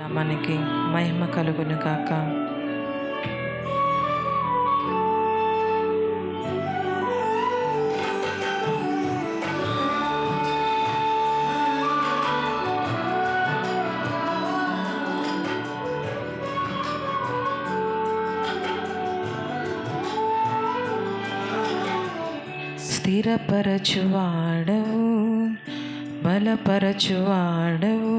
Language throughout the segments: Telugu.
నామానికి మహిమ కలుగును గాక. స్థిరపరచువాడవు, బలపరచువాడవు,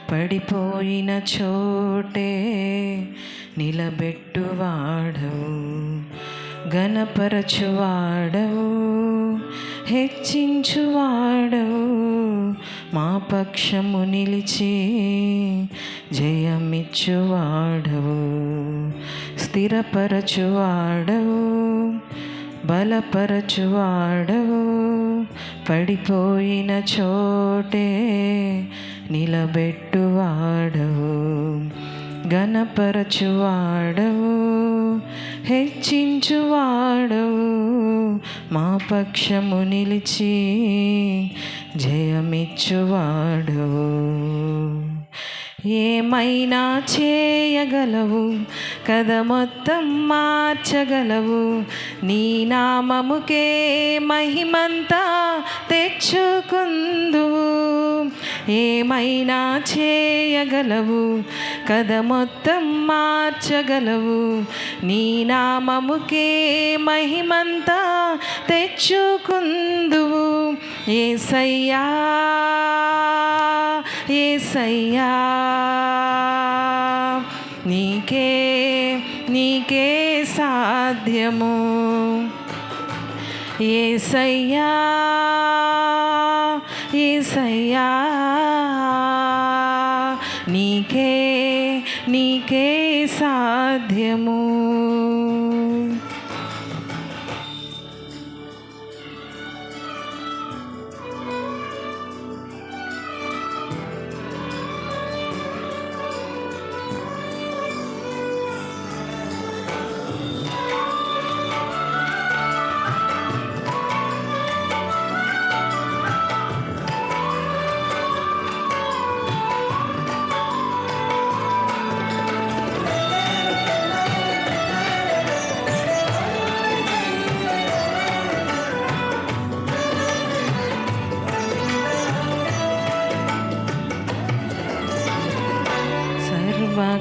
పడిపోయిన చోటే నిలబెట్టువాడవు, ఘనపరచువాడవు, హెచ్చించువాడవు, మా పక్షము నిలిచి జయమిచ్చువాడవు. స్థిరపరచువాడవు, బలపరచువాడవు, పడిపోయిన చోటే నిలబెట్టువాడవు, ఘనపరచువాడవు, హెచ్చించువాడవు, మా పక్షము నిలిచి జయమిచ్చువాడవు. ఏమైనా చేయగలవు, కథ మొత్తం మార్చగలవు, నీ నామముకే మహిమంతా తెచ్చుకుందువు. ఏమైనా చేయగలవు, కథ మొత్తం మార్చగలవు, నీ నామముకే మహిమంతా తెచ్చుకుందువు. యేసయ్యా యేసయ్యా, నీకే నీకే సాధ్యము. యేసయ్యా యేసయ్యా, నీకే నీకే సాధ్యము.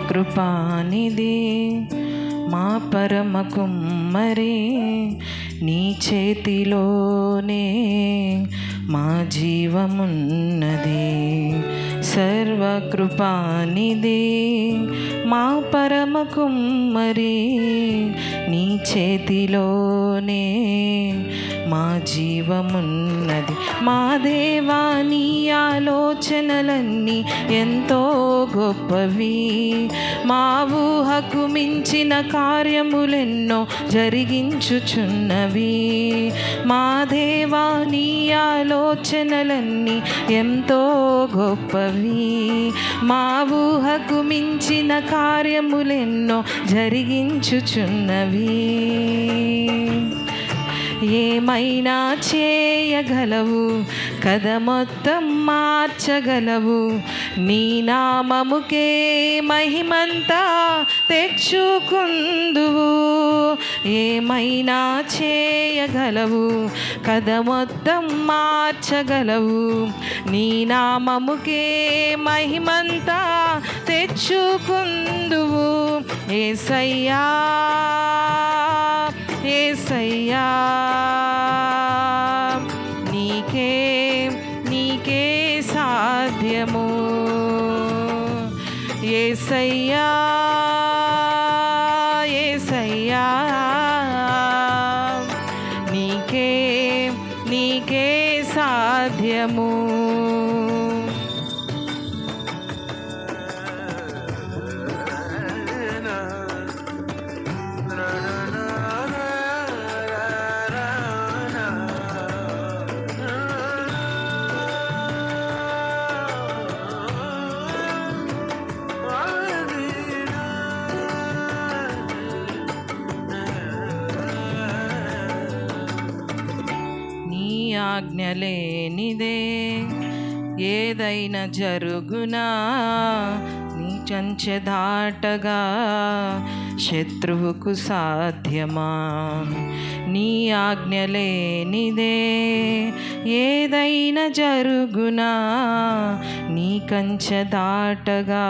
కృపానిధి మా పరమ కుమ్మరి, నీ చేతిలోనే మా జీవమున్నది. సర్వకృపానిధి మా పరమ కుమ్మరి, నీ చేతిలోనే మా జీవమున్నది. మా దేవా, నీ ఆలోచనలన్నీ ఎంతో గొప్పవి, మా ఊహకు మించిన కార్యములెన్నో జరిగించుచున్నవి. మా దేవా, నీ ఆలోచనలన్నీ ఎంతో గొప్పవి, మా ఊహకు మించిన కార్యములెన్నో జరిగించుచున్నవి. ఏమైనా చేయగలవు, కథ మొత్తం మార్చగలవు, నీ నామముకే మహిమంతా తెచ్చుకుందువు. ఏమైనా చేయగలవు, కథ మొత్తం మార్చగలవు, నీ నామముకే మహిమంతా తెచ్చుకుందువు. యేసయ్యా యేసయ్యా, నీకే నీకే సాధ్యము. యేసయ్యా యేసయ్యా, నీకే నీకే సాధ్యము. ఆజ్ఞ లేనిదే ఏదైనా జరుగునా, నీ కంచె దాటగా శత్రువుకు సాధ్యమా? నీ ఆజ్ఞ లేనిదే ఏదైనా జరుగునా? నీ కంచె దాటగా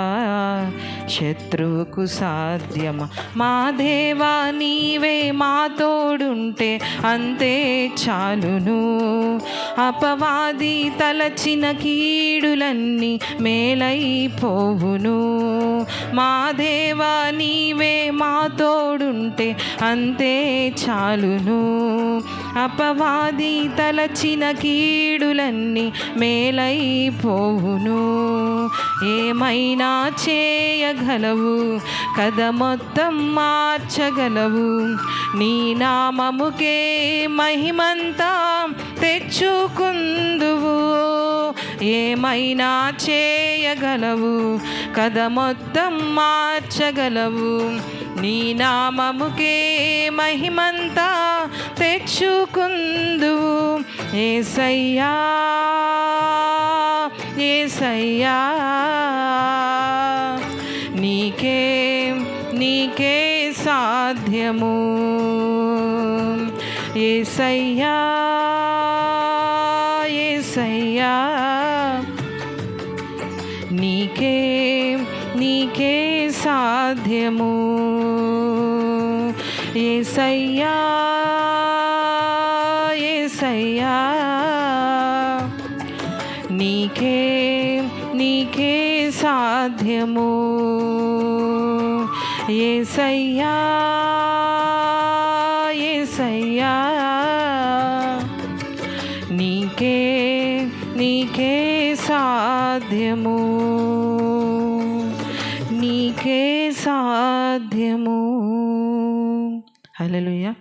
శత్రువుకు సాధ్యమా? మా దేవా నీవే మా తోడుంటే అంతే చాలును. అపవాది తలచిన కీడులన్నీ మేలైపోవును. మా దేవా నీవే మా తోడుంటే అంతే చాలును. అపవాది తలచిన కీడులన్నీ మేలైపోవును. ఏమైనా చేయగలవు, కథ మొత్తం మార్చగలవు. నీ నామముకే మహిమంతా తెచ్చుకుందువు. ఏమైనా చేయగలవు, కథ మొత్తం మార్చగలవు. నీ నామముకే మహిమంతా తెచ్చుకుందువు. యేసయ్యా యేసయ్యా నీకే నీకే సాధ్యము. యేసయ్యా యేసయ్యా నీకే నీకే సాధ్యము. యేసయ్యా యేసయ్యా నీకే నీకే సాధ్యము. యేసయ్యా యేసయ్యా నీకే నీకే సాధ్యము. నీకే సాధ్యము. హల్లెలూయా.